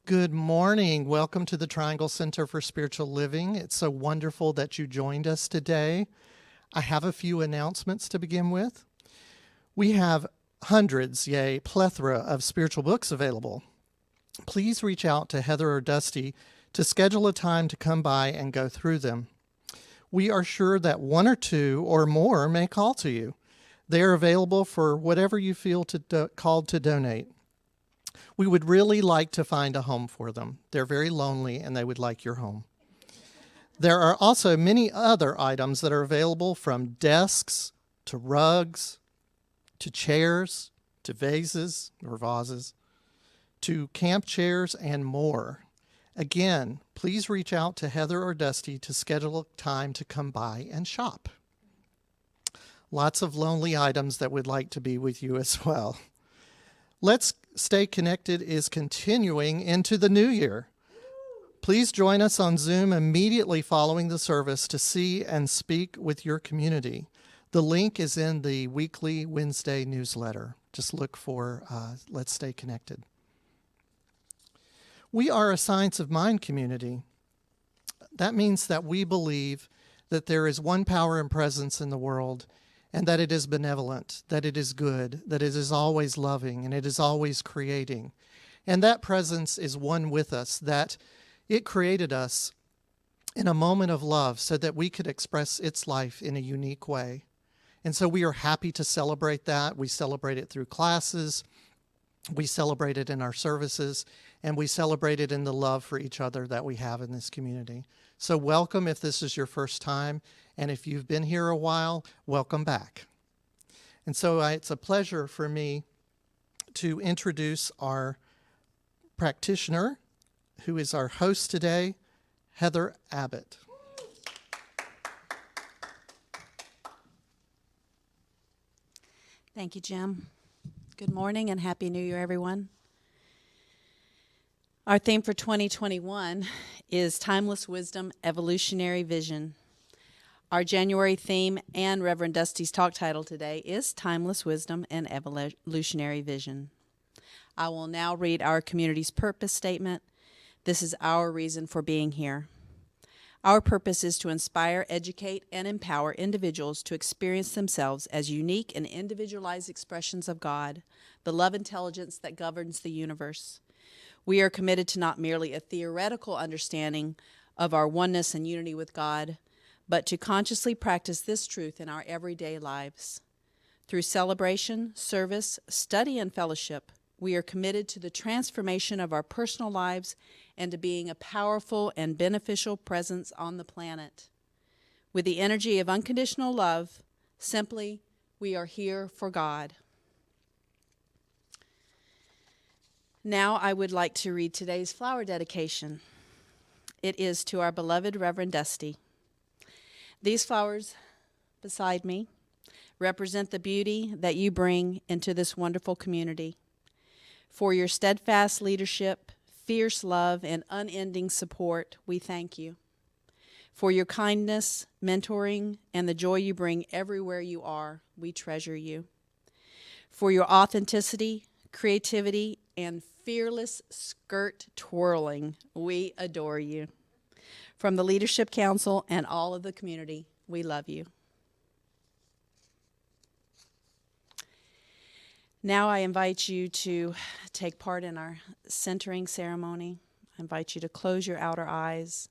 Good morning. Welcome to the Triangle Center for Spiritual Living. It's so wonderful that you joined us today. I have a few announcements to begin with. We have hundreds, yea, plethora of spiritual books available. Please reach out to Heather or Dusty to schedule a time to come by and go through them. We are sure that one or two or more may call to you. They are available for whatever you feel called to donate. We would really like to find a home for them. They're very lonely and they would like your home. There are also many other items that are available, from desks to rugs to chairs to vases or vases to camp chairs and more. Again, please reach out to Heather or Dusty to schedule a time to come by and shop. Lots of lonely items that would like to be with you as well. Let's Stay Connected is continuing into the new year. Please join us on Zoom immediately following the service to see and speak with your community. The link is in the weekly Wednesday newsletter. Just look for Let's Stay Connected. We are a Science of Mind community. That means that we believe that there is one power and presence in the world, and that it is benevolent, that it is good, that it is always loving, and it is always creating. And that presence is one with us, that it created us in a moment of love so that we could express its life in a unique way. And so we are happy to celebrate that. We celebrate it through classes, we celebrate it in our services, and we celebrate it in the love for each other that we have in this community. So welcome if this is your first time. And if you've been here a while, welcome back. And so it's a pleasure for me to introduce our practitioner, who is our host today, Heather Abbott. Thank you, Jim. Good morning and Happy New Year, everyone. Our theme for 2021 is Timeless Wisdom, Evolutionary Vision. Our January theme and Reverend Dusty's talk title today is Timeless Wisdom and Evolutionary Vision. I will now read our community's purpose statement. This is our reason for being here. Our purpose is to inspire, educate, and empower individuals to experience themselves as unique and individualized expressions of God, the love intelligence that governs the universe. We are committed to not merely a theoretical understanding of our oneness and unity with God, but to consciously practice this truth in our everyday lives. Through celebration, service, study, and fellowship, we are committed to the transformation of our personal lives and to being a powerful and beneficial presence on the planet. With the energy of unconditional love, simply, we are here for God. Now I would like to read today's flower dedication. It is to our beloved Reverend Dusty. These flowers beside me represent the beauty that you bring into this wonderful community. For your steadfast leadership, fierce love, and unending support, we thank you. For your kindness, mentoring, and the joy you bring everywhere you are, we treasure you. For your authenticity, creativity, and fearless skirt twirling, we adore you. From the Leadership Council and all of the community, we love you. Now I invite you to take part in our centering ceremony. I invite you to close your outer eyes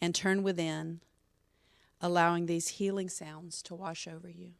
and turn within, allowing these healing sounds to wash over you.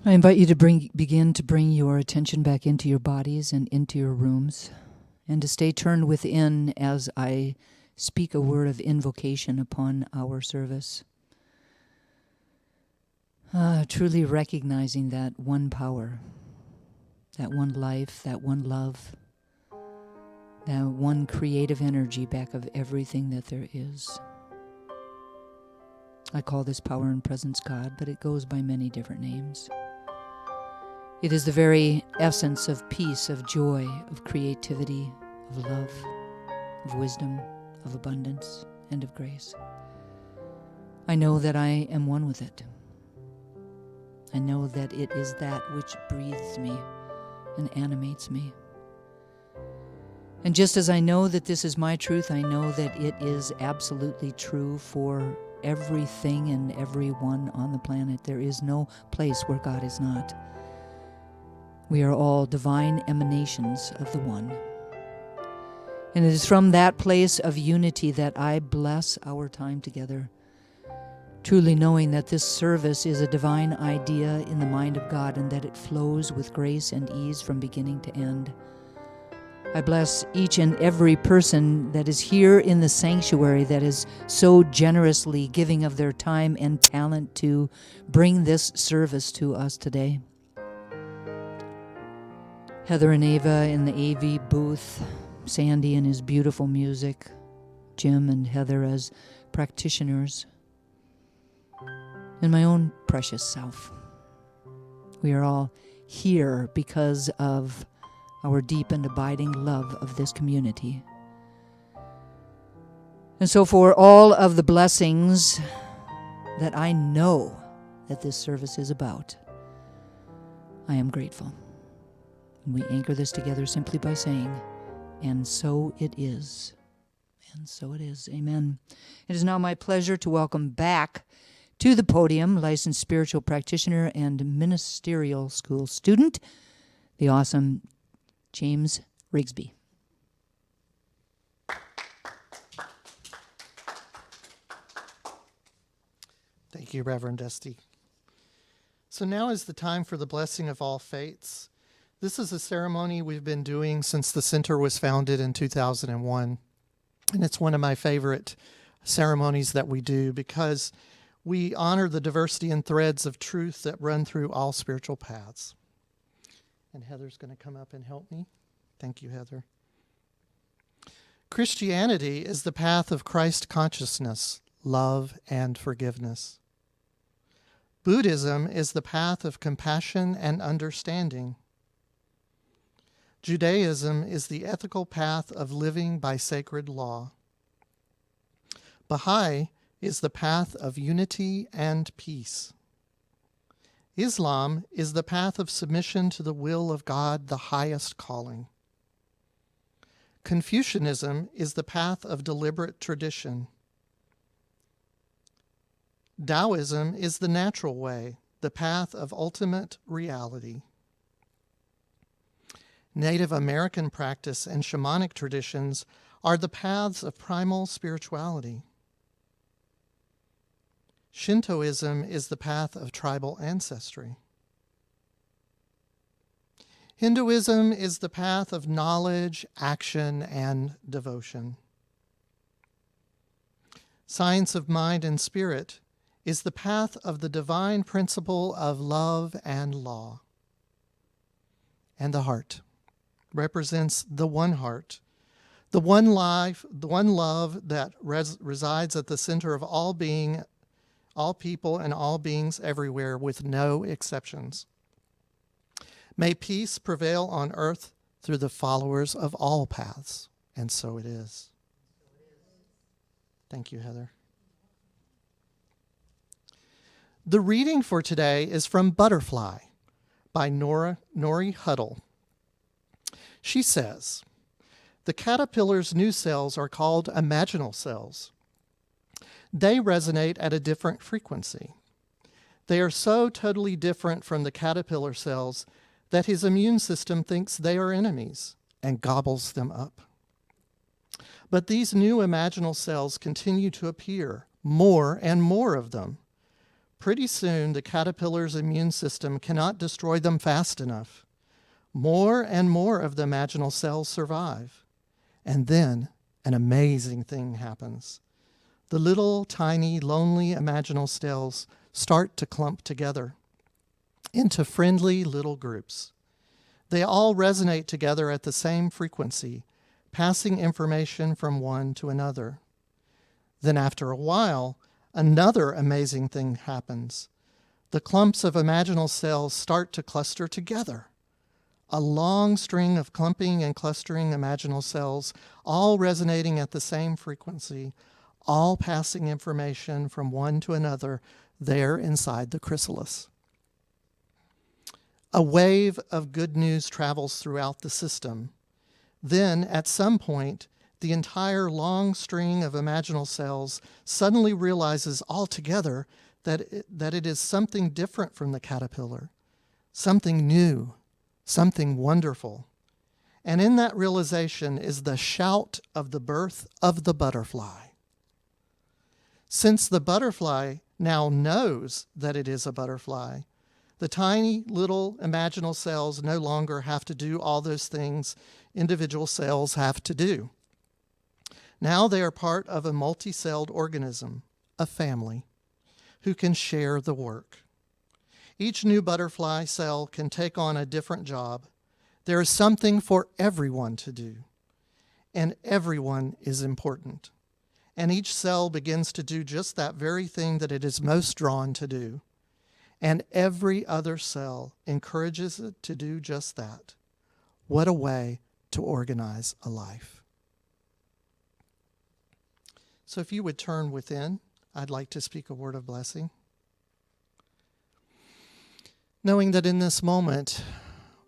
I invite you to begin to bring your attention back into your bodies and into your rooms, and to stay turned within as I speak a word of invocation upon our service. Truly recognizing that one power, that one life, that one love, that one creative energy back of everything that there is. I call this power and presence God, but it goes by many different names. It is the very essence of peace, of joy, of creativity, of love, of wisdom, of abundance, and of grace. I know that I am one with it. I know that it is that which breathes me and animates me. And just as I know that this is my truth, I know that it is absolutely true for everything and everyone on the planet. There is no place where God is not. We are all divine emanations of the One. And it is from that place of unity that I bless our time together, truly knowing that this service is a divine idea in the mind of God and that it flows with grace and ease from beginning to end. I bless each and every person that is here in the sanctuary that is so generously giving of their time and talent to bring this service to us today. Heather and Ava in the AV booth, Sandy and his beautiful music, Jim and Heather as practitioners, and my own precious self. We are all here because of our deep and abiding love of this community. And so for all of the blessings that I know that this service is about, I am grateful. And we anchor this together simply by saying, and so it is. And so it is. Amen. It is now my pleasure to welcome back to the podium licensed spiritual practitioner and ministerial school student, the awesome James Rigsby. Thank you, Reverend Dusty. So now is the time for the blessing of all faiths. This is a ceremony we've been doing since the center was founded in 2001. And it's one of my favorite ceremonies that we do because we honor the diversity and threads of truth that run through all spiritual paths. And Heather's going to come up and help me. Thank you, Heather. Christianity is the path of Christ consciousness, love, and forgiveness. Buddhism is the path of compassion and understanding. Judaism is the ethical path of living by sacred law. Baha'i is the path of unity and peace. Islam is the path of submission to the will of God, the highest calling. Confucianism is the path of deliberate tradition. Taoism is the natural way, the path of ultimate reality. Native American practice and shamanic traditions are the paths of primal spirituality. Shintoism is the path of tribal ancestry. Hinduism is the path of knowledge, action, and devotion. Science of mind and spirit is the path of the divine principle of love and law. And the heart represents the one heart, the one life, the one love that resides at the center of all being, all people, and all beings everywhere, with no exceptions. May peace prevail on earth through the followers of all paths, and so it is. Thank you, Heather. The reading for today is from Butterfly by Nori Huddle. She says, the caterpillar's new cells are called imaginal cells. They resonate at a different frequency. They are so totally different from the caterpillar cells that his immune system thinks they are enemies and gobbles them up. But these new imaginal cells continue to appear, more and more of them, Pretty soon, the caterpillar's immune system cannot destroy them fast enough. More and more of the imaginal cells survive. And then an amazing thing happens. The little, tiny, lonely imaginal cells start to clump together into friendly little groups. They all resonate together at the same frequency, passing information from one to another. Then after a while, another amazing thing happens. The clumps of imaginal cells start to cluster together. A long string of clumping and clustering imaginal cells, all resonating at the same frequency, all passing information from one to another there inside the chrysalis. A wave of good news travels throughout the system. Then, at some point, the entire long string of imaginal cells suddenly realizes altogether that it is something different from the caterpillar, something new, something wonderful. And in that realization is the shout of the birth of the butterfly. Since the butterfly now knows that it is a butterfly, the tiny little imaginal cells no longer have to do all those things individual cells have to do. Now they are part of a multi-celled organism, a family, who can share the work. Each new butterfly cell can take on a different job. There is something for everyone to do, and everyone is important. And each cell begins to do just that very thing that it is most drawn to do. And every other cell encourages it to do just that. What a way to organize a life. So if you would turn within, I'd like to speak a word of blessing. Knowing that in this moment,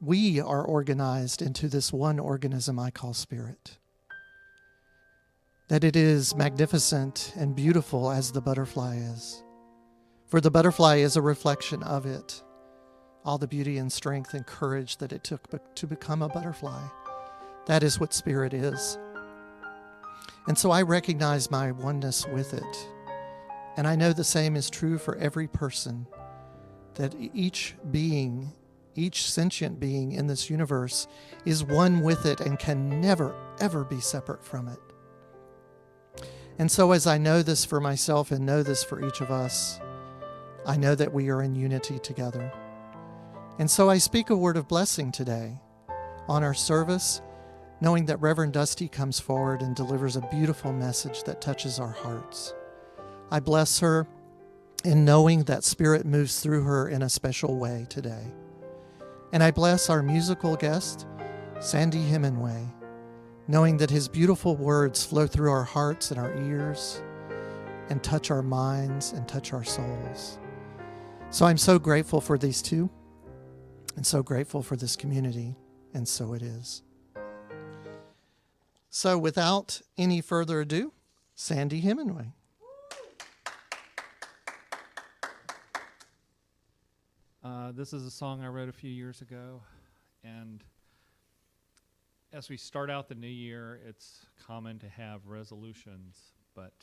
we are organized into this one organism I call spirit. That it is magnificent and beautiful as the butterfly is. For the butterfly is a reflection of it. All the beauty and strength and courage that it took to become a butterfly. That is what spirit is. And so I recognize my oneness with it. And I know the same is true for every person. That each being, each sentient being in this universe is one with it and can never, ever be separate from it. And so as I know this for myself and know this for each of us, I know that we are in unity together. And so I speak a word of blessing today on our service, knowing that Reverend Dusty comes forward and delivers a beautiful message that touches our hearts. I bless her in knowing that Spirit moves through her in a special way today. And I bless our musical guest, Sandy Hemingway, knowing that his beautiful words flow through our hearts and our ears and touch our minds and touch our souls. So I'm so grateful for these two and so grateful for this community, and so it is. So without any further ado, Sandy Hemingway. This is a song I wrote a few years ago, and as we start out the new year, it's common to have resolutions, but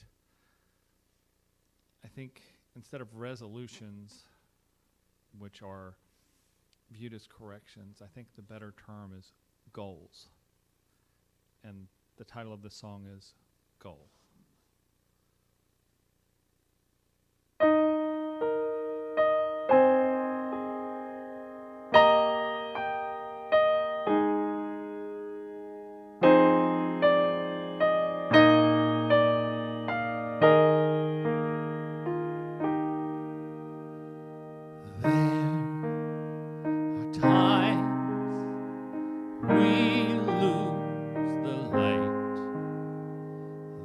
I think instead of resolutions, which are viewed as corrections, I think the better term is goals. And the title of this song is Goal.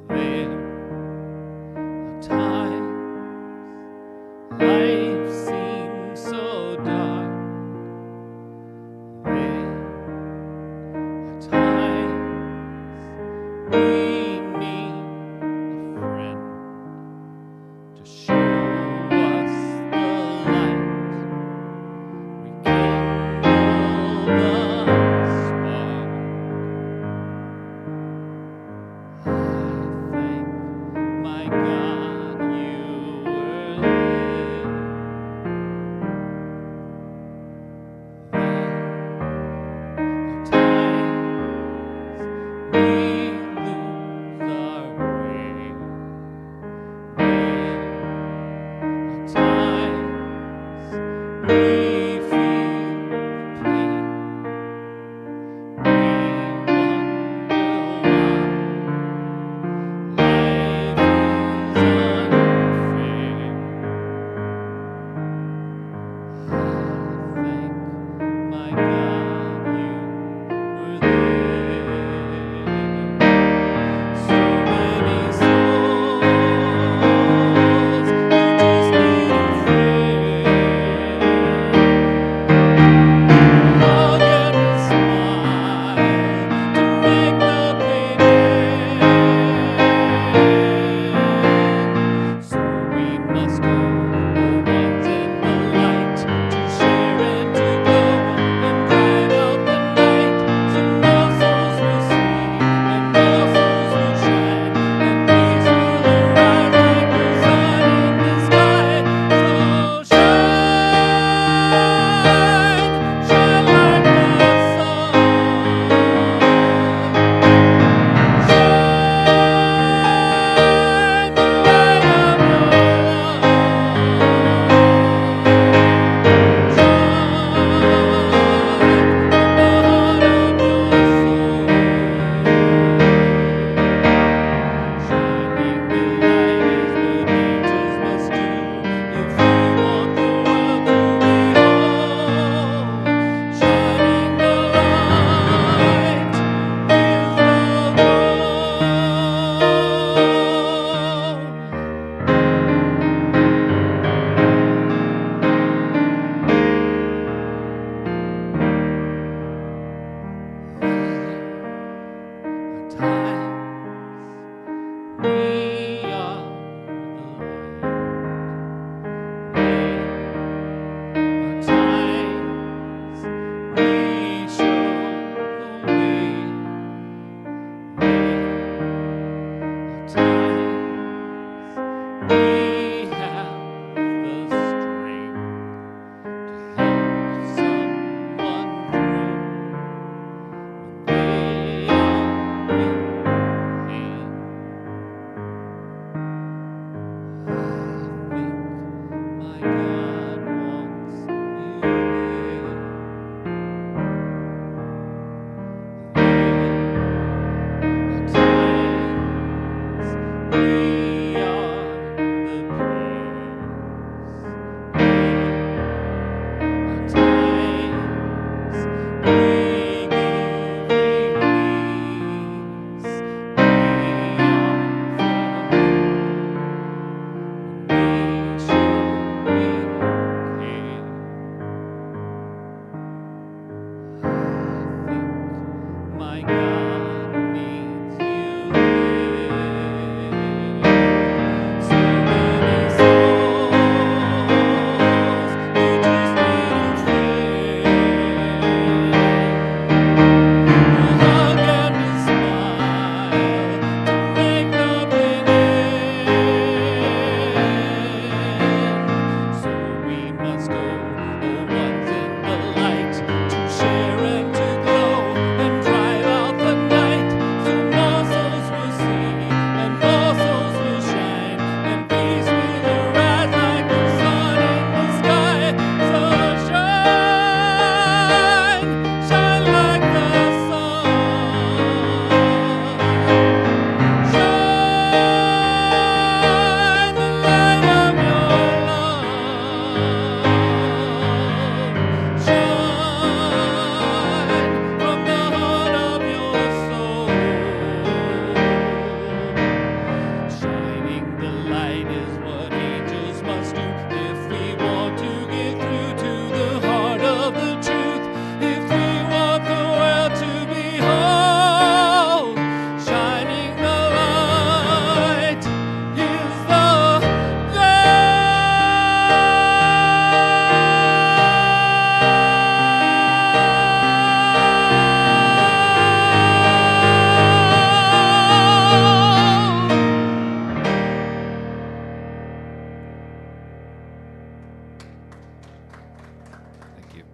There Light is what angels must do if we want to get through to the heart of the truth. If we want the world to behold, shining the light is the Thank you.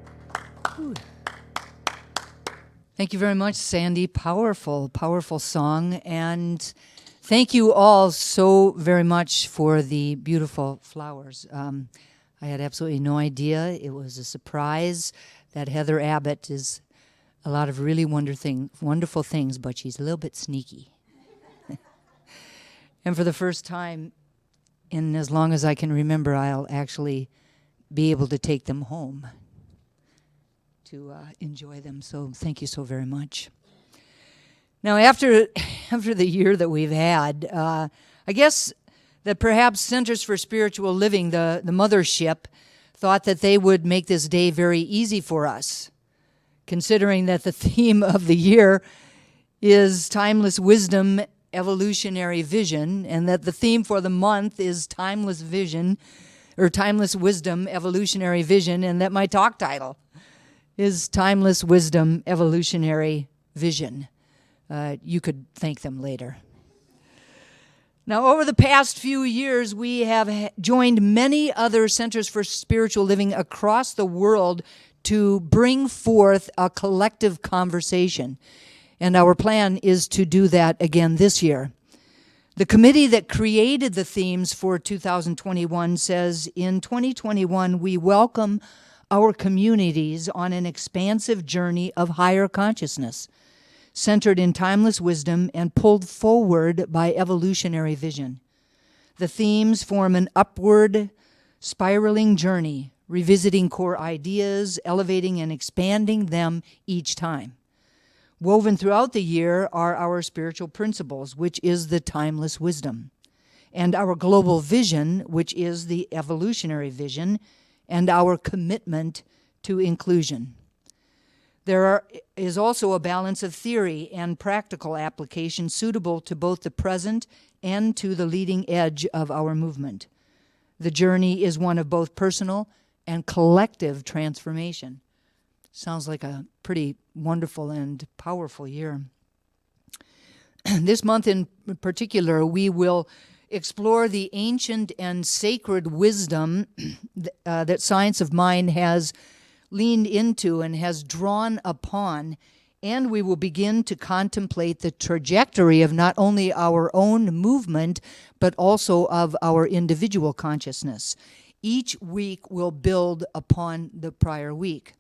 Thank you very much, Sandy. Powerful, powerful song. And thank you all so very much for the beautiful flowers. I had absolutely no idea. It was a surprise that Heather Abbott is a lot of really wonderful things, but she's a little bit sneaky. And for the first time in as long as I can remember, I'll actually be able to take them home to enjoy them. So thank you so very much. Now, after the year that we've had, I guess that perhaps Centers for Spiritual Living, the mothership, thought that they would make this day very easy for us, considering that the theme of the year is Timeless Wisdom, Evolutionary Vision, and that the theme for the month is Timeless Vision, or Timeless Wisdom, Evolutionary Vision, and that my talk title is Timeless Wisdom, Evolutionary Vision. You could thank them later. Now, over the past few years, we have joined many other centers for spiritual living across the world to bring forth a collective conversation. And our plan is to do that again this year. The committee that created the themes for 2021 says, in 2021, we welcome our communities on an expansive journey of higher consciousness, centered in timeless wisdom and pulled forward by evolutionary vision. The themes form an upward, spiraling journey, revisiting core ideas, elevating and expanding them each time. Woven throughout the year are our spiritual principles, which is the timeless wisdom, and our global vision, which is the evolutionary vision, and our commitment to inclusion. There is also a balance of theory and practical application suitable to both the present and to the leading edge of our movement. The journey is one of both personal and collective transformation. Sounds like a pretty wonderful and powerful year. This month in particular, we will explore the ancient and sacred wisdom that Science of Mind has leaned into and has drawn upon, and we will begin to contemplate the trajectory of not only our own movement, but also of our individual consciousness. Each week will build upon the prior week.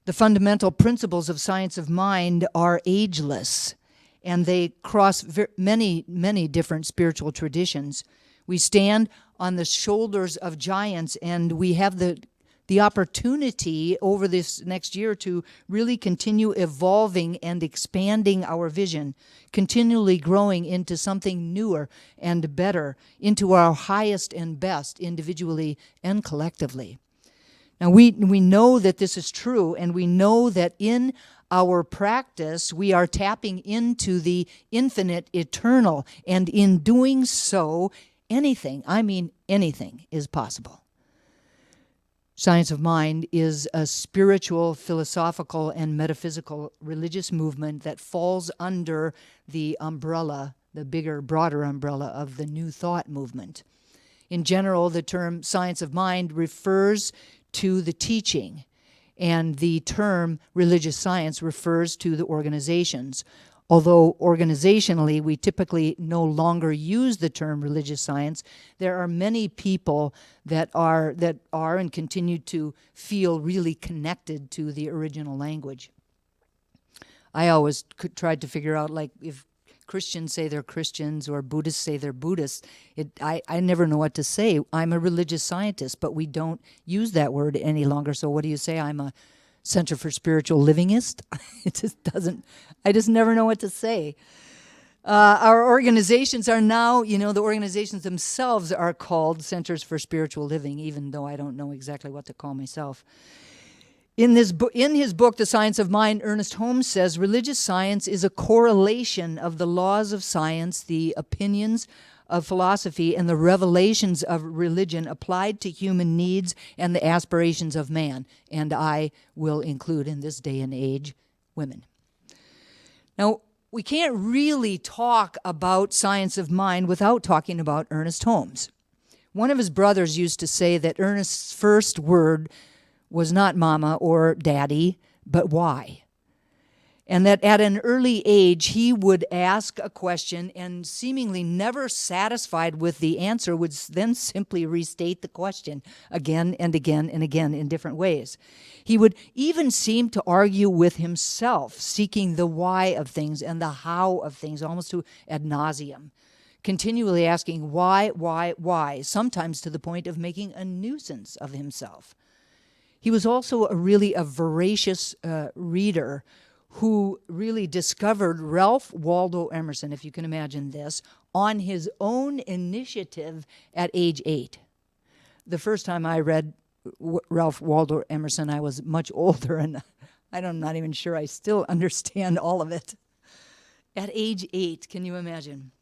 The fundamental principles of Science of Mind are ageless, and they cross many, many different spiritual traditions. We stand on the shoulders of giants, and we have the opportunity over this next year to really continue evolving and expanding our vision, continually growing into something newer and better, into our highest and best individually and collectively. Now, we know that this is true, and we know that in our practice, we are tapping into the infinite, eternal, and in doing so, anything is possible. Science of Mind is a spiritual, philosophical, and metaphysical religious movement that falls under the umbrella, the bigger, broader umbrella of the New Thought movement. In general, the term Science of Mind refers to the teaching, and the term religious science refers to the organizations. Although organizationally we typically no longer use the term religious science, there are many people that are and continue to feel really connected to the original language. I always tried to figure out, like, if Christians say they're Christians or Buddhists say they're Buddhists, I never know what to say. I'm a religious scientist, but we don't use that word any longer. So what do you say? I'm a Center for Spiritual Livingist? It just doesn't, I just never know what to say. Our organizations are now, the organizations themselves are called Centers for Spiritual Living, even though I don't know exactly what to call myself. In his book, The Science of Mind, Ernest Holmes says, religious science is a correlation of the laws of science, the opinions of philosophy, and the revelations of religion applied to human needs and the aspirations of man. And I will include, in this day and age, women. Now, we can't really talk about science of mind without talking about Ernest Holmes. One of his brothers used to say that Ernest's first word was not mama or daddy, but why. And that at an early age, he would ask a question and seemingly never satisfied with the answer, would then simply restate the question again and again and again in different ways. He would even seem to argue with himself, seeking the why of things and the how of things, almost to ad nauseum, continually asking why, sometimes to the point of making a nuisance of himself. He was also a voracious reader who really discovered Ralph Waldo Emerson, if you can imagine this, on his own initiative at age 8. The first time I read Ralph Waldo Emerson, I was much older, and I'm not even sure I still understand all of it. At age 8, can you imagine?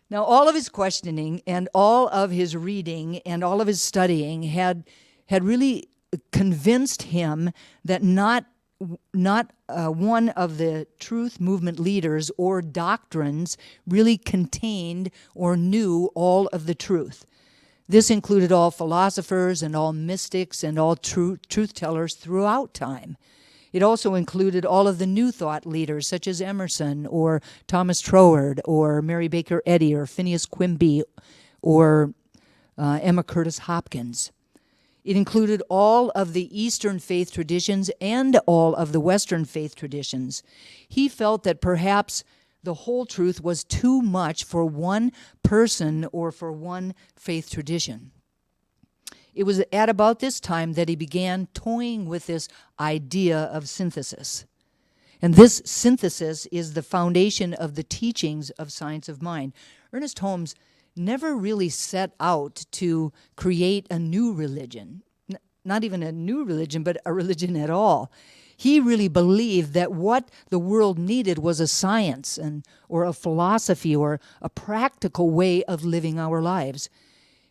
Now, all of his questioning and all of his reading and all of his studying had really convinced him that not one of the truth movement leaders or doctrines really contained or knew all of the truth. This included all philosophers and all mystics and all truth tellers throughout time. It also included all of the New Thought leaders such as Emerson or Thomas Troward or Mary Baker Eddy or Phineas Quimby or Emma Curtis Hopkins. It included all of the Eastern faith traditions and all of the Western faith traditions. He felt that perhaps the whole truth was too much for one person or for one faith tradition. It was at about this time that he began toying with this idea of synthesis. And this synthesis is the foundation of the teachings of science of mind. Ernest Holmes never really set out to create a new religion, not even a new religion, but a religion at all. He really believed that what the world needed was a science or a philosophy or a practical way of living our lives.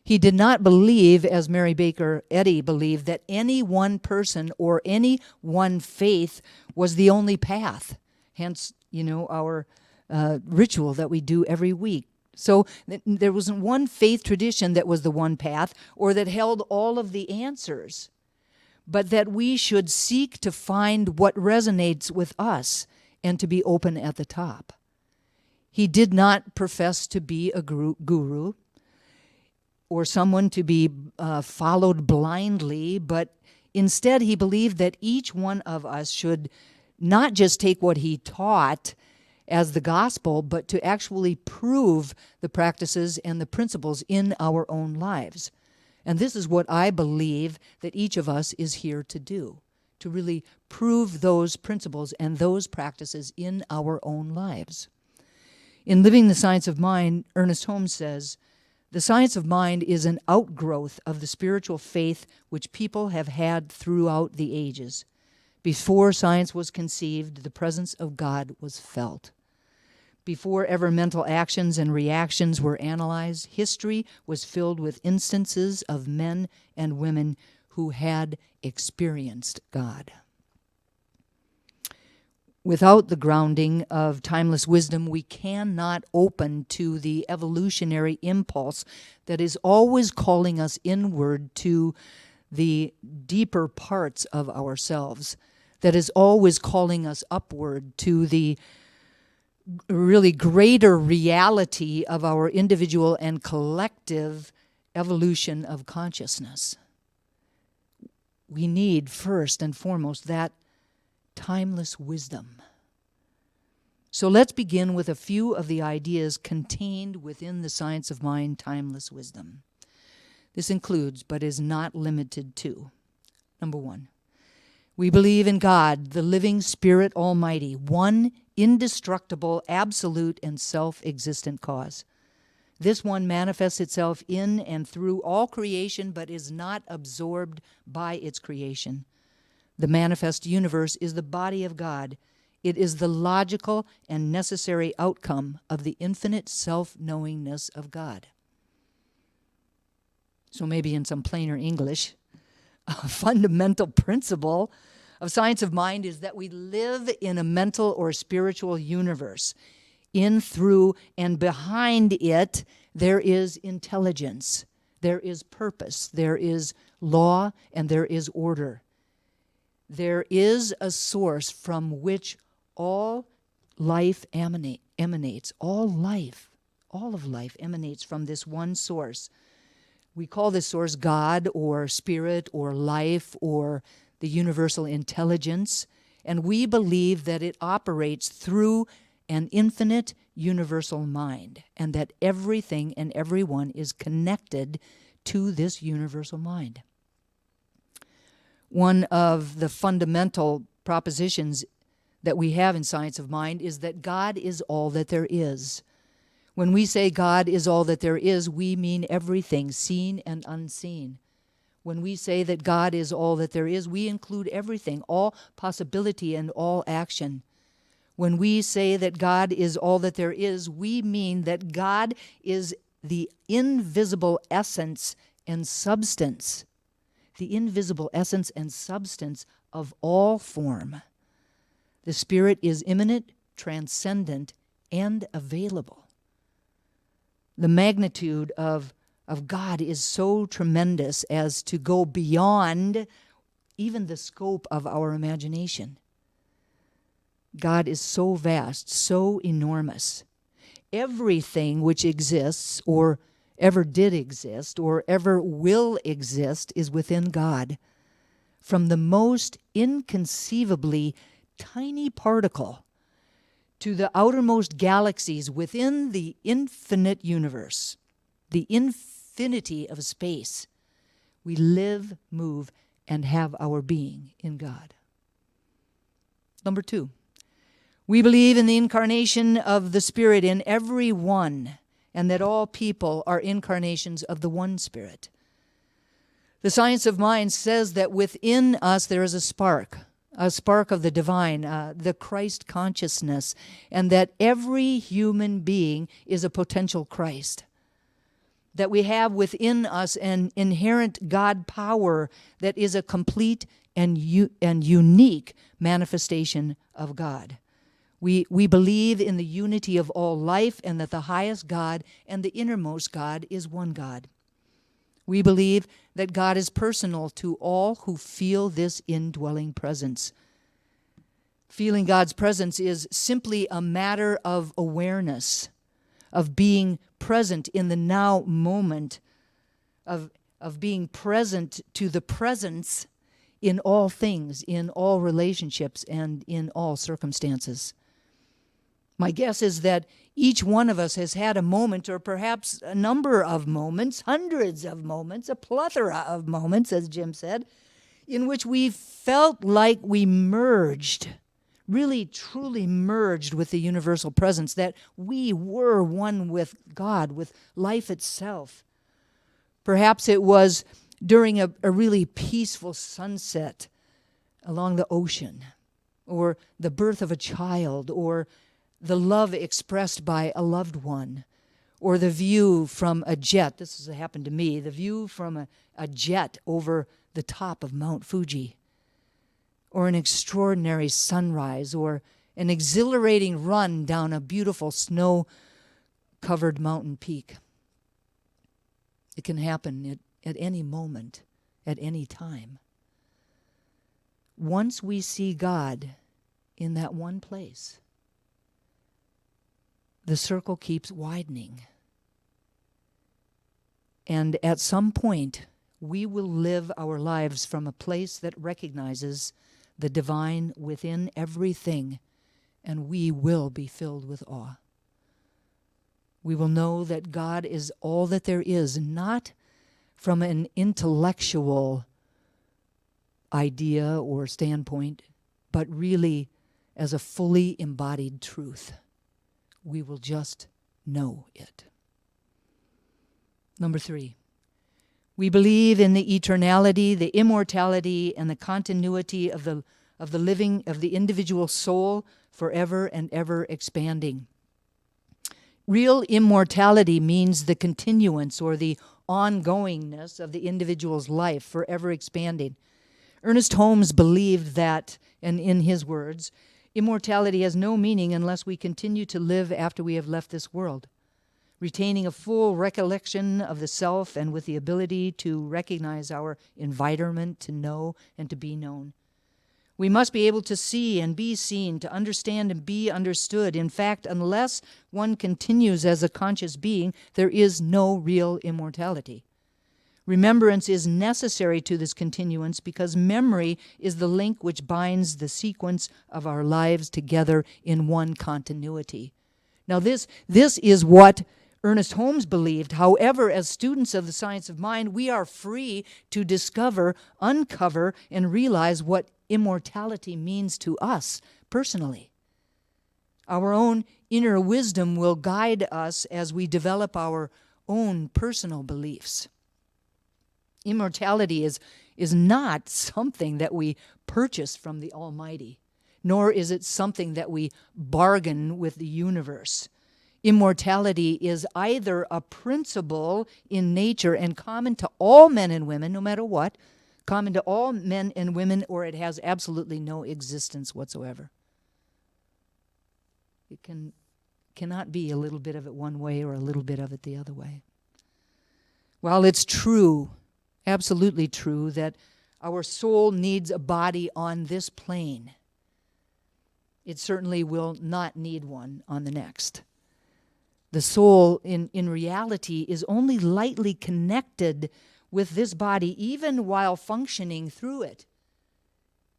He did not believe, as Mary Baker Eddy believed, that any one person or any one faith was the only path. Hence, our ritual that we do every week. So there wasn't one faith tradition that was the one path or that held all of the answers, but that we should seek to find what resonates with us and to be open at the top. He did not profess to be a guru or someone to be followed blindly, but instead he believed that each one of us should not just take what he taught as the gospel, but to actually prove the practices and the principles in our own lives. And this is what I believe that each of us is here to do, to really prove those principles and those practices in our own lives. In Living the Science of Mind, Ernest Holmes says, "The science of mind is an outgrowth of the spiritual faith which people have had throughout the ages. Before science was conceived, the presence of God was felt. Before ever mental actions and reactions were analyzed, history was filled with instances of men and women who had experienced God." Without the grounding of timeless wisdom, we cannot open to the evolutionary impulse that is always calling us inward to the deeper parts of ourselves, that is always calling us upward to the really greater reality of our individual and collective evolution of consciousness. We need, first and foremost, that timeless wisdom. So let's begin with a few of the ideas contained within the Science of Mind, Timeless Wisdom. This includes, but is not limited to, number 1, We believe in God, the living Spirit Almighty, one indestructible, absolute, and self-existent cause. This one manifests itself in and through all creation, but is not absorbed by its creation. The manifest universe is the body of God. It is the logical and necessary outcome of the infinite self-knowingness of God. So maybe in some plainer English, a fundamental principle of science of mind is that we live in a mental or spiritual universe. In, through, and behind it, there is intelligence, there is purpose, there is law, and there is order. There is a source from which all life emanates. All of life emanates from this one source. We call this source God or spirit or life or the universal intelligence, and we believe that it operates through an infinite universal mind, and that everything and everyone is connected to this universal mind. One of the fundamental propositions that we have in science of mind is that God is all that there is. When we say God is all that there is, we mean everything, seen and unseen. When we say that God is all that there is, we include everything, all possibility and all action. When we say that God is all that there is, we mean that God is the invisible essence and substance, the invisible essence and substance of all form. The Spirit is immanent, transcendent, and available. The magnitude of God is so tremendous as to go beyond even the scope of our imagination. God is so vast, so enormous. Everything which exists, or ever did exist, or ever will exist, is within God. From the most inconceivably tiny particle to the outermost galaxies within the infinite universe, the infinity of space, we live, move, and have our being in God. Number 2, we believe in the incarnation of the Spirit in every one, and that all people are incarnations of the one Spirit. The science of mind says that within us there is a spark of the divine, the Christ consciousness, and that every human being is a potential Christ. That we have within us an inherent God power that is a complete and unique manifestation of God. We believe in the unity of all life, and that the highest God and the innermost God is one God. We believe that God is personal to all who feel this indwelling presence. Feeling God's presence is simply a matter of awareness, of being present in the now moment, of being present to the presence in all things, in all relationships, and in all circumstances. My guess is that each one of us has had a moment, or perhaps a number of moments, hundreds of moments, a plethora of moments, as Jim said, in which we felt like we merged, really truly merged with the universal presence, that we were one with God, with life itself. Perhaps it was during a really peaceful sunset along the ocean, or the birth of a child, or the love expressed by a loved one, or the view from a jet. This has happened to me, the view from a jet over the top of Mount Fuji, or an extraordinary sunrise, or an exhilarating run down a beautiful snow-covered mountain peak. It can happen at any moment, at any time. Once we see God in that one place, the circle keeps widening. And at some point, we will live our lives from a place that recognizes the divine within everything, and we will be filled with awe. We will know that God is all that there is, not from an intellectual idea or standpoint, but really as a fully embodied truth. We will just know it. Number 3, we believe in the eternality, the immortality, and the continuity of the individual soul forever and ever expanding. Real immortality means the continuance or the ongoingness of the individual's life forever expanding. Ernest Holmes believed that, and in his words, immortality has no meaning unless we continue to live after we have left this world, retaining a full recollection of the self and with the ability to recognize our environment, to know and to be known. We must be able to see and be seen, to understand and be understood. In fact, unless one continues as a conscious being, there is no real immortality. Remembrance is necessary to this continuance because memory is the link which binds the sequence of our lives together in one continuity. Now this is what Ernest Holmes believed. However, as students of the science of mind, we are free to discover, uncover, and realize what immortality means to us personally. Our own inner wisdom will guide us as we develop our own personal beliefs. Immortality is not something that we purchase from the Almighty, nor is it something that we bargain with the universe. Immortality is either a principle in nature and common to all men and women, no matter what, common to all men and women, or it has absolutely no existence whatsoever. It cannot be a little bit of it one way or a little bit of it the other way. While it's true, absolutely true, that our soul needs a body on this plane, it certainly will not need one on the next. The soul, in reality, is only lightly connected with this body, even while functioning through it.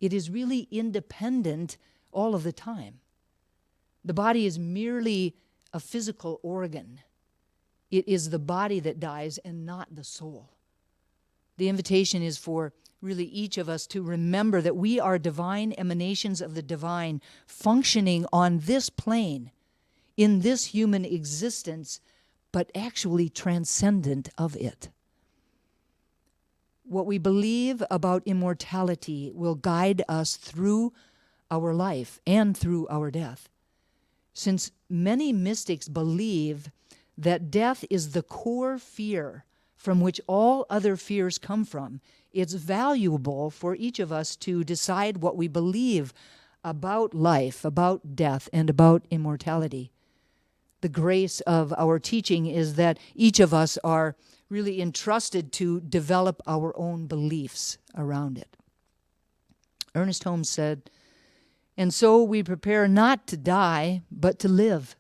It is really independent all of the time. The body is merely a physical organ. It is the body that dies and not the soul. The invitation is for really each of us to remember that we are divine emanations of the divine, functioning on this plane, in this human existence, but actually transcendent of it. What we believe about immortality will guide us through our life and through our death. Since many mystics believe that death is the core fear from which all other fears come from, it's valuable for each of us to decide what we believe about life, about death, and about immortality. The grace of our teaching is that each of us are really entrusted to develop our own beliefs around it. Ernest Holmes said, "And so we prepare not to die, but to live.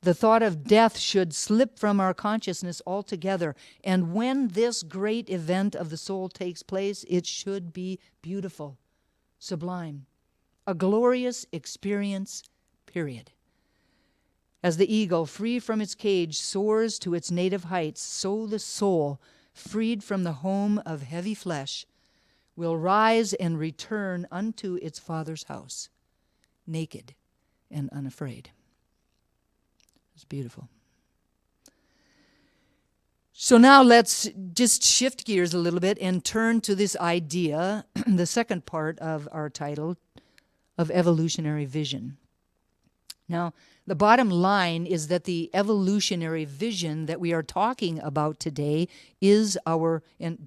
The thought of death should slip from our consciousness altogether, and when this great event of the soul takes place, it should be beautiful, sublime, a glorious experience, period. As the eagle, free from its cage, soars to its native heights, so the soul, freed from the home of heavy flesh, will rise and return unto its Father's house, naked and unafraid." It's beautiful. So now let's just shift gears a little bit and turn to this idea, the second part of our title, of evolutionary vision. Now, the bottom line is that the evolutionary vision that we are talking about today is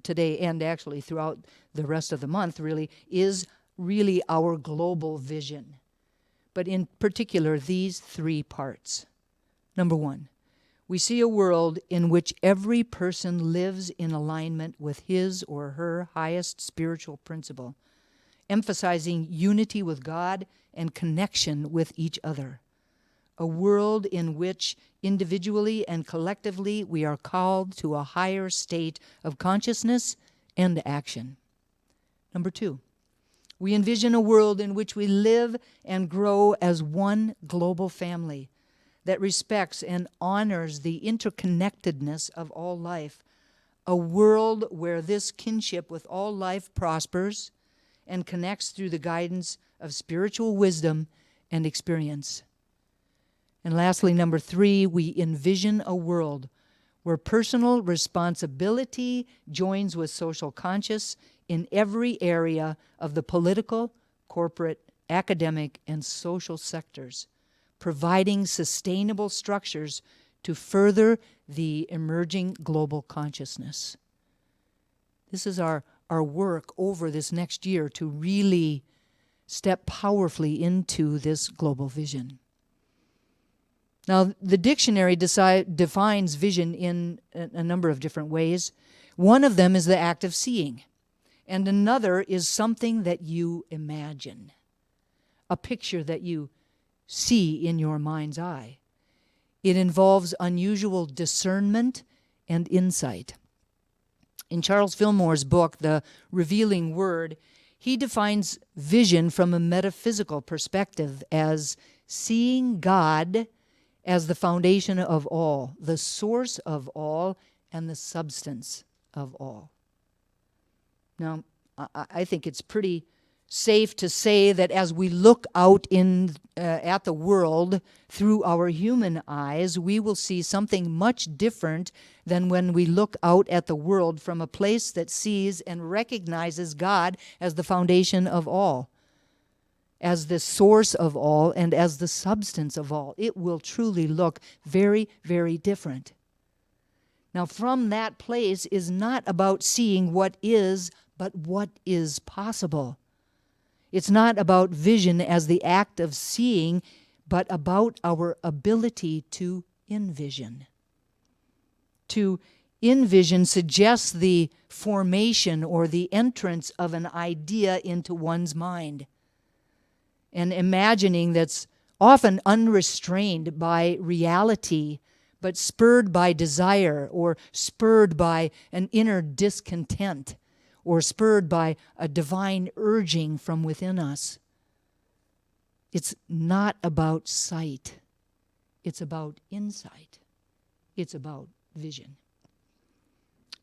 today and actually throughout the rest of the month is really our global vision. But in particular, these three parts. Number one, we see a world in which every person lives in alignment with his or her highest spiritual principle, emphasizing unity with God and connection with each other. A world in which individually and collectively we are called to a higher state of consciousness and action. Number two, we envision a world in which we live and grow as one global family that respects and honors the interconnectedness of all life, a world where this kinship with all life prospers and connects through the guidance of spiritual wisdom and experience. And lastly, number 3, we envision a world where personal responsibility joins with social conscience in every area of the political, corporate, academic, and social sectors, providing sustainable structures to further the emerging global consciousness. This is our work over this next year to really step powerfully into this global vision. Now, the dictionary defines vision in a number of different ways. One of them is the act of seeing, and another is something that you imagine, a picture that you see in your mind's eye. It involves unusual discernment and insight. In Charles Fillmore's book, The Revealing Word, he defines vision from a metaphysical perspective as seeing God as the foundation of all, the source of all, and the substance of all. Now, I think it's pretty safe to say that as we look out at the world through our human eyes, we will see something much different than when we look out at the world from a place that sees and recognizes God as the foundation of all, as the source of all, and as the substance of all. It will truly look very, very different. Now, from that place is not about seeing what is, but what is possible. It's not about vision as the act of seeing, but about our ability to envision. To envision suggests the formation or the entrance of an idea into one's mind. An imagining that's often unrestrained by reality, but spurred by desire or spurred by an inner discontent, or spurred by a divine urging from within us. It's not about sight. It's about insight. It's about vision.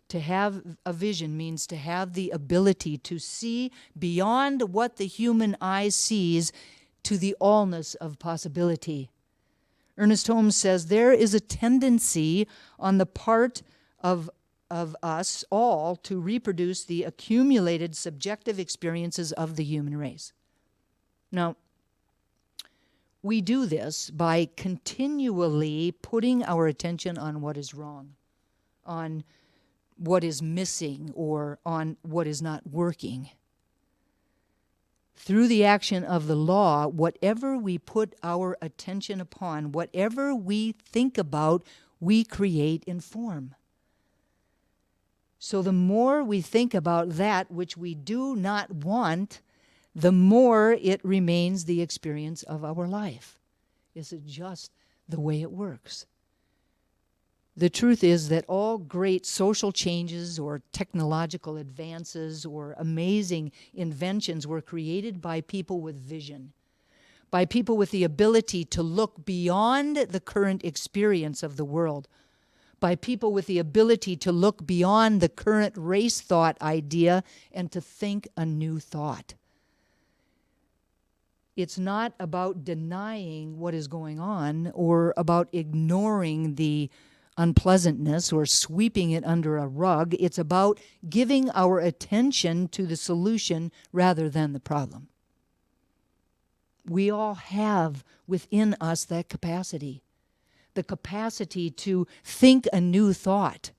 To have a vision means to have the ability to see beyond what the human eye sees to the allness of possibility. Ernest Holmes says there is a tendency on the part of us all to reproduce the accumulated subjective experiences of the human race. Now, we do this by continually putting our attention on what is wrong, on what is missing, or on what is not working. Through the action of the law, whatever we put our attention upon, whatever we think about, we create in form. So the more we think about that which we do not want, the more it remains the experience of our life. This is just the way it works. The truth is that all great social changes or technological advances or amazing inventions were created by people with vision, by people with the ability to look beyond the current experience of the world, by people with the ability to look beyond the current race thought idea and to think a new thought. It's not about denying what is going on or about ignoring the unpleasantness or sweeping it under a rug. It's about giving our attention to the solution rather than the problem. We all have within us that capacity. The capacity to think a new thought,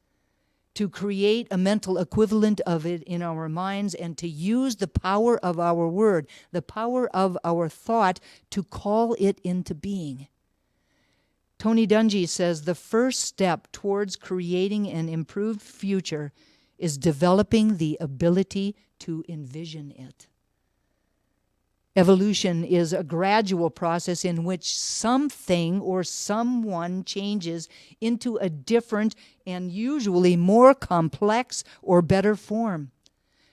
to create a mental equivalent of it in our minds, and to use the power of our word, the power of our thought, to call it into being. Tony Dungy says the first step towards creating an improved future is developing the ability to envision it. Evolution is a gradual process in which something or someone changes into a different and usually more complex or better form.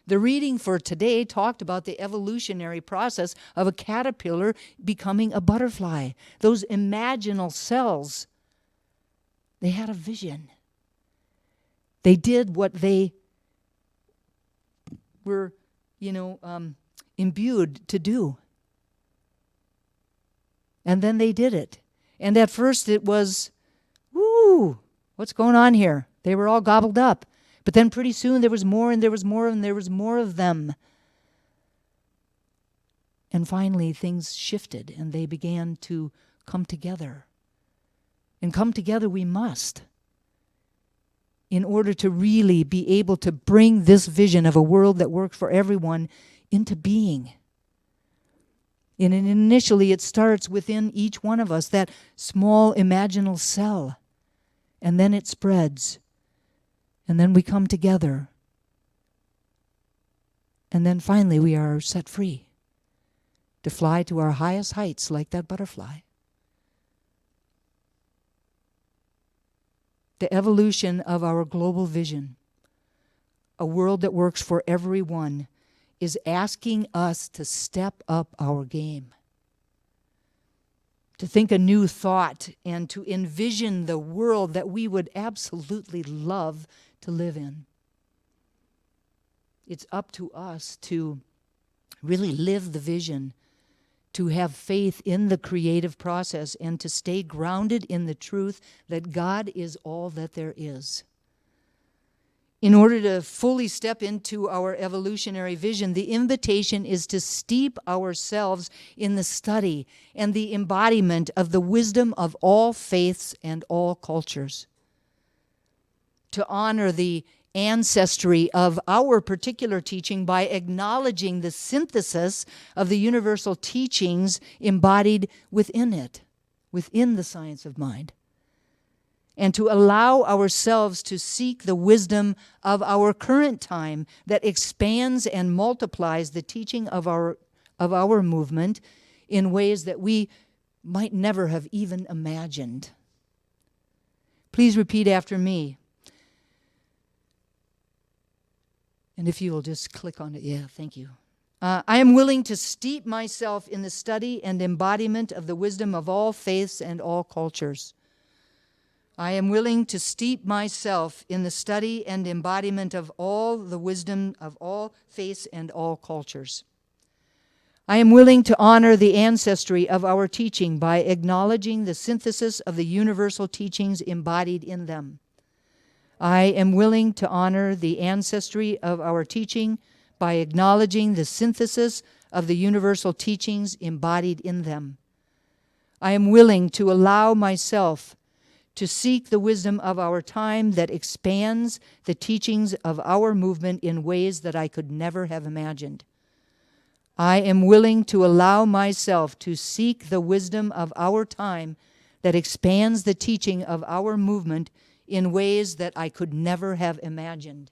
The reading for today talked about the evolutionary process of a caterpillar becoming a butterfly. Those imaginal cells, they had a vision. They did what they were, imbued to do. And then they did it. And at first it was, woo, what's going on here? They were all gobbled up. But then pretty soon there was more and there was more and there was more of them. And finally things shifted and they began to come together. And come together we must, in order to really be able to bring this vision of a world that works for everyone into being. And initially it starts within each one of us, that small imaginal cell. And then it spreads. And then we come together. And then finally we are set free to fly to our highest heights like that butterfly. The evolution of our global vision, a world that works for everyone, is asking us to step up our game, to think a new thought and to envision the world that we would absolutely love to live in. It's up to us to really live the vision, to have faith in the creative process, and to stay grounded in the truth that God is all that there is. In order to fully step into our evolutionary vision, the invitation is to steep ourselves in the study and the embodiment of the wisdom of all faiths and all cultures. To honor the ancestry of our particular teaching by acknowledging the synthesis of the universal teachings embodied within it, within the science of mind. And to allow ourselves to seek the wisdom of our current time that expands and multiplies the teaching of our movement in ways that we might never have even imagined. Please repeat after me. And if you will just click on it. Yeah, thank you. I am willing to steep myself in the study and embodiment of the wisdom of all faiths and all cultures. I am willing to steep myself in the study and embodiment of all the wisdom of all faiths and all cultures. I am willing to honor the ancestry of our teaching by acknowledging the synthesis of the universal teachings embodied in them. I am willing to honor the ancestry of our teaching by acknowledging the synthesis of the universal teachings embodied in them. I am willing to allow myself to seek the wisdom of our time that expands the teachings of our movement in ways that I could never have imagined. I am willing to allow myself to seek the wisdom of our time that expands the teaching of our movement in ways that I could never have imagined.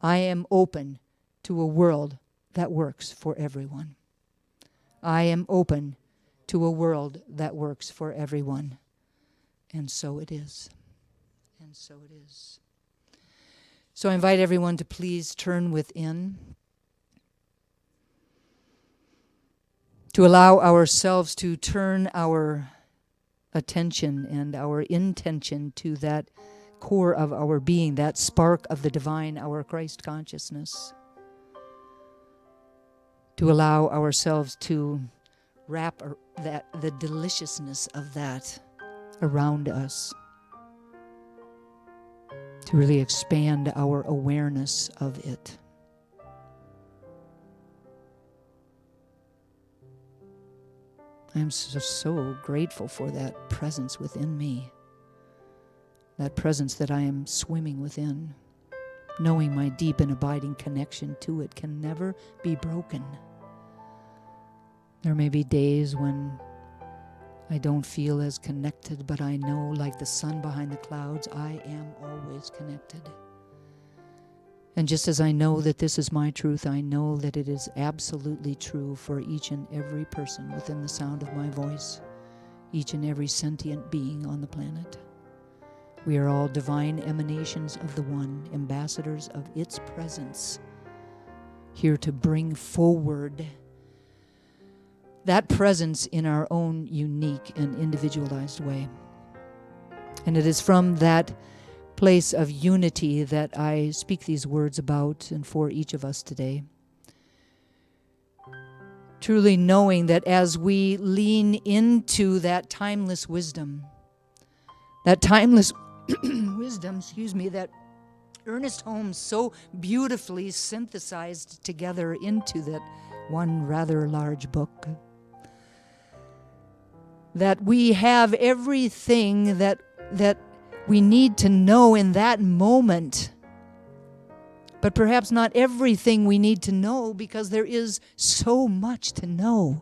I am open to a world that works for everyone. I am open to a world that works for everyone. And so it is. And so it is. So I invite everyone to please turn within, to allow ourselves to turn our attention and our intention to that core of our being, that spark of the divine, our Christ consciousness. To allow ourselves to wrap the deliciousness of that around us. To really expand our awareness of it. I'm so grateful for that presence within me. That presence that I am swimming within. Knowing my deep and abiding connection to it can never be broken. There may be days when I don't feel as connected, but I know, like the sun behind the clouds, I am always connected. And just as I know that this is my truth, I know that it is absolutely true for each and every person within the sound of my voice, each and every sentient being on the planet. We are all divine emanations of the One, ambassadors of its presence, here to bring forward that presence in our own unique and individualized way. And it is from that place of unity that I speak these words about and for each of us today. Truly knowing that as we lean into that timeless wisdom, that Ernest Holmes so beautifully synthesized together into that one rather large book, that we have everything that we need to know in that moment, but perhaps not everything we need to know, because there is so much to know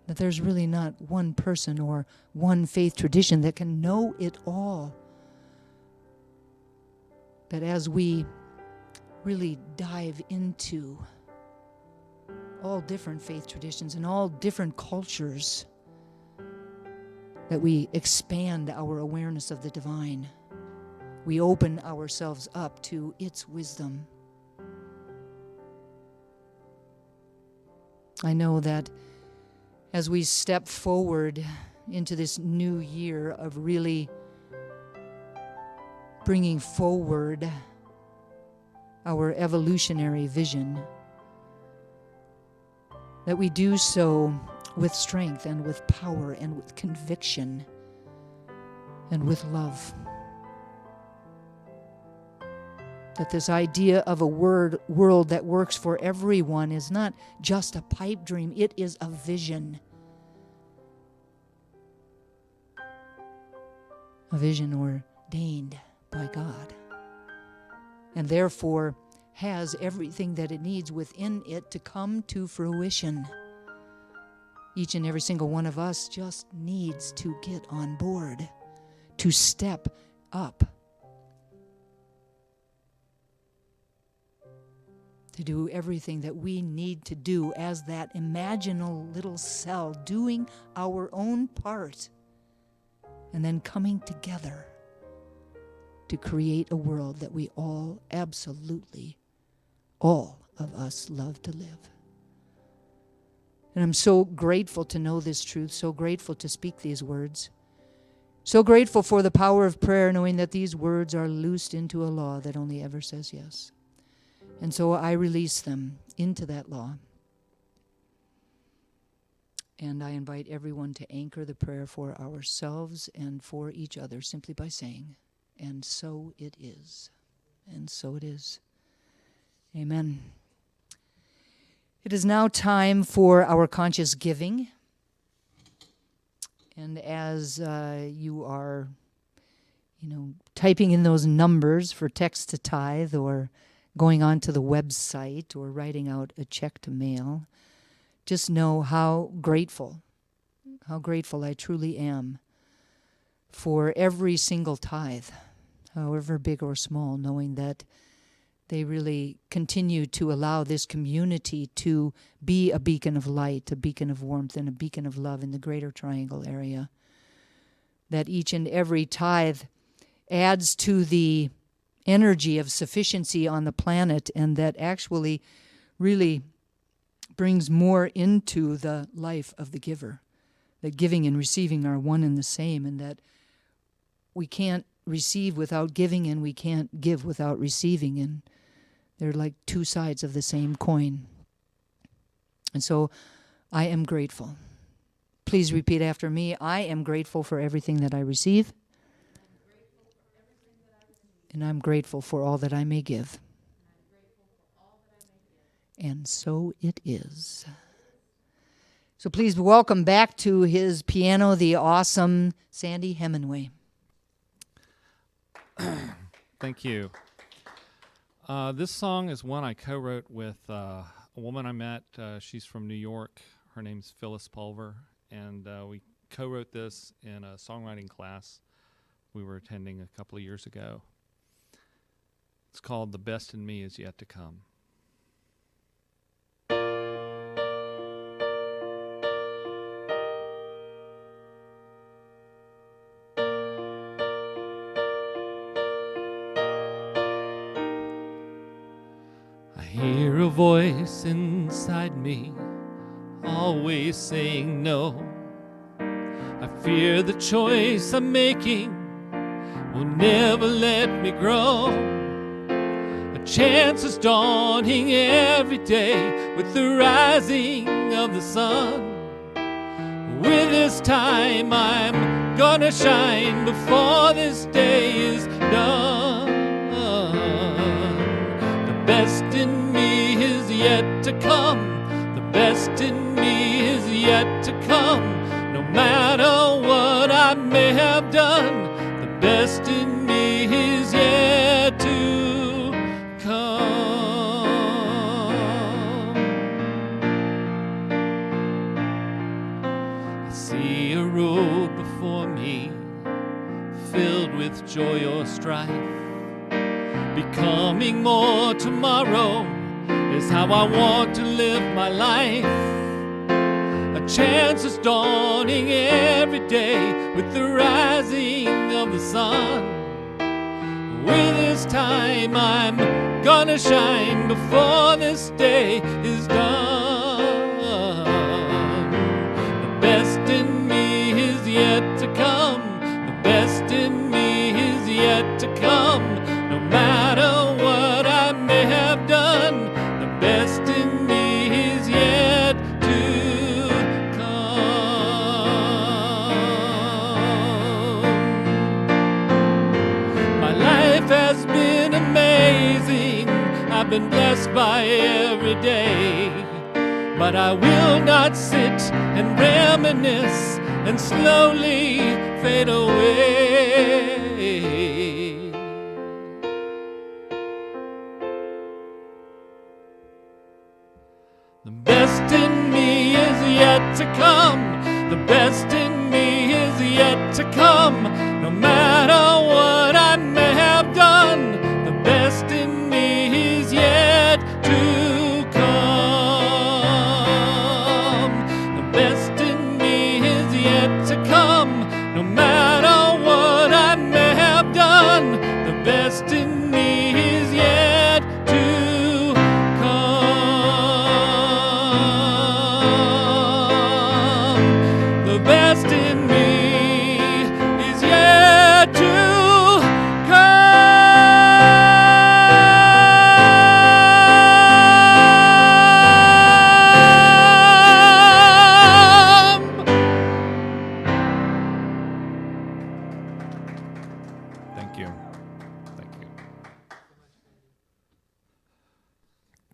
that there's really not one person or one faith tradition that can know it all. That as we really dive into all different faith traditions and all different cultures, that we expand our awareness of the divine. We open ourselves up to its wisdom. I know that as we step forward into this new year of really bringing forward our evolutionary vision, that we do so with strength and with power and with conviction and with love. That this idea of a world that works for everyone is not just a pipe dream, it is a vision. A vision ordained by God, and therefore has everything that it needs within it to come to fruition. Each and every single one of us just needs to get on board, to step up, to do everything that we need to do as that imaginal little cell, doing our own part, and then coming together to create a world that we all absolutely, all of us love to live. And I'm so grateful to know this truth, so grateful to speak these words, so grateful for the power of prayer, knowing that these words are loosed into a law that only ever says yes. And so I release them into that law. And I invite everyone to anchor the prayer for ourselves and for each other simply by saying, "And so it is." And so it is. Amen. It is now time for our conscious giving. And as you are, typing in those numbers for text to tithe, or going on to the website, or writing out a check to mail, just know how grateful I truly am for every single tithe, however big or small, knowing that they really continue to allow this community to be a beacon of light, a beacon of warmth, and a beacon of love in the Greater Triangle area. That each and every tithe adds to the energy of sufficiency on the planet, and that actually really brings more into the life of the giver. That giving and receiving are one and the same, and that we can't receive without giving, and we can't give without receiving, and they're like two sides of the same coin. And so I am grateful. Please repeat after me. I am grateful for everything that I receive. And I'm grateful for all that I may give. And so it is. So please welcome back to his piano the awesome Sandy Hemingway. Thank you. This song is one I co-wrote with a woman I met. She's from New York. Her name's Phyllis Pulver. And we co-wrote this in a songwriting class we were attending a couple of years ago. It's called "The Best in Me Is Yet to Come." I hear a voice inside me, always saying no. I fear the choice I'm making will never let me grow. A chance is dawning every day with the rising of the sun. With this time I'm gonna shine before this day is done. The best in me is yet to come. The best in me is yet to come. No matter what I may have done, the best in me is yet to come. I see a road before me filled with joy or strife. Becoming more tomorrow is how I want to live my life. A chance is dawning every day with the rising of the sun. With this time I'm gonna shine before this day is done. The best in me is yet to come. The best in me is yet to come. No matter what I may have done, the best in me is yet to come. My life has been amazing. I've been blessed by every day. But I will not sit and reminisce and slowly fade away. The best in me is yet to come. The best in me is yet to come. No matter what I may have done, the best in me is yet to come. The best in me is yet to come. No matter what I may have done, the best in me is yet to come. The best in me is yet to come. Thank you. Thank you.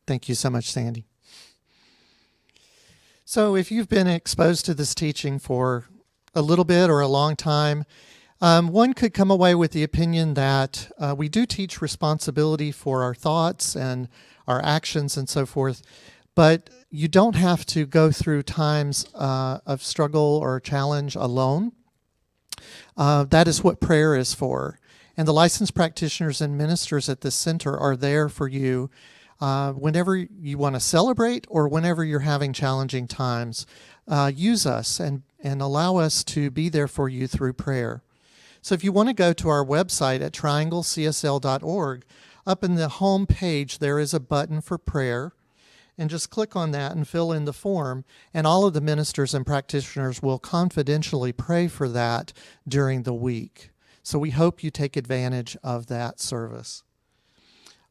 Thank you so much, Sandy. So if you've been exposed to this teaching for a little bit or a long time, one could come away with the opinion that we do teach responsibility for our thoughts and our actions and so forth, but you don't have to go through times of struggle or challenge alone. That is what prayer is for. And the licensed practitioners and ministers at this center are there for you whenever you want to celebrate or whenever you're having challenging times. Use us and allow us to be there for you through prayer. So if you want to go to our website at trianglecsl.org, up in the home page there is a button for prayer. And just click on that and fill in the form, and all of the ministers and practitioners will confidentially pray for that during the week. So we hope you take advantage of that service.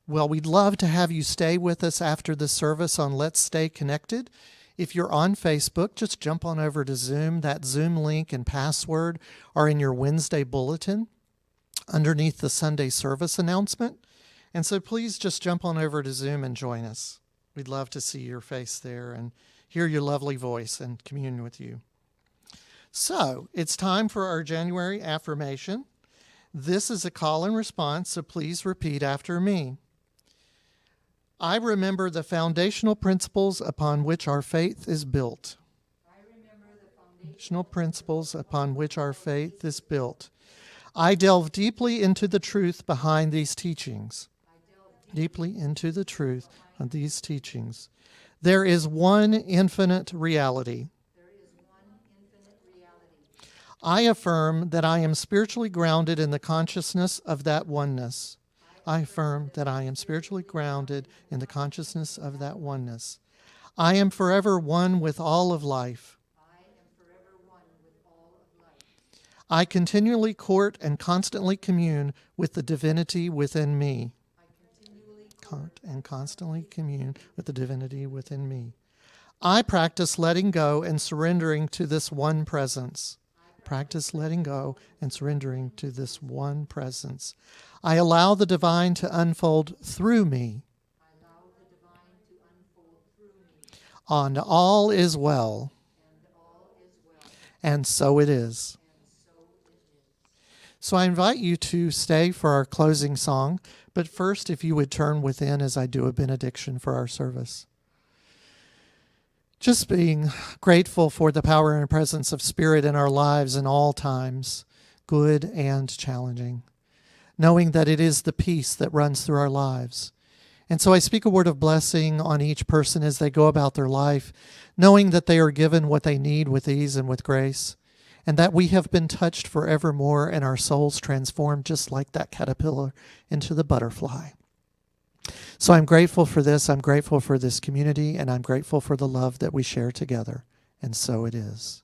Well, we'd love to have you stay with us after the service on Let's Stay Connected. If you're on Facebook, just jump on over to Zoom. That Zoom link and password are in your Wednesday bulletin underneath the Sunday service announcement. And so please just jump on over to Zoom and join us. We'd love to see your face there and hear your lovely voice and commune with you. So it's time for our January affirmation. This is a call and response, so please repeat after me. I remember the foundational principles upon which our faith is built. Foundational principles upon which our faith is built. I delve deeply into the truth behind these teachings. Deeply into the truth of these teachings. There is one infinite reality. I affirm that I am spiritually grounded in the consciousness of that oneness. I affirm that I am spiritually grounded in the consciousness of that oneness. I am forever one with all of life. I continually court and constantly commune with the divinity within me. Court and constantly commune with the divinity within me. I practice letting go and surrendering to this one presence. Practice letting go and surrendering to this one presence. I allow the divine to unfold through me. And all is well. And so it is. So I invite you to stay for our closing song, but first, if you would turn within as I do a benediction for our service. Just being grateful for the power and presence of Spirit in our lives in all times, good and challenging, knowing that it is the peace that runs through our lives. And so I speak a word of blessing on each person as they go about their life, knowing that they are given what they need with ease and with grace, and that we have been touched forevermore and our souls transformed just like that caterpillar into the butterfly. So I'm grateful for this. I'm grateful for this community, and I'm grateful for the love that we share together. And so it is.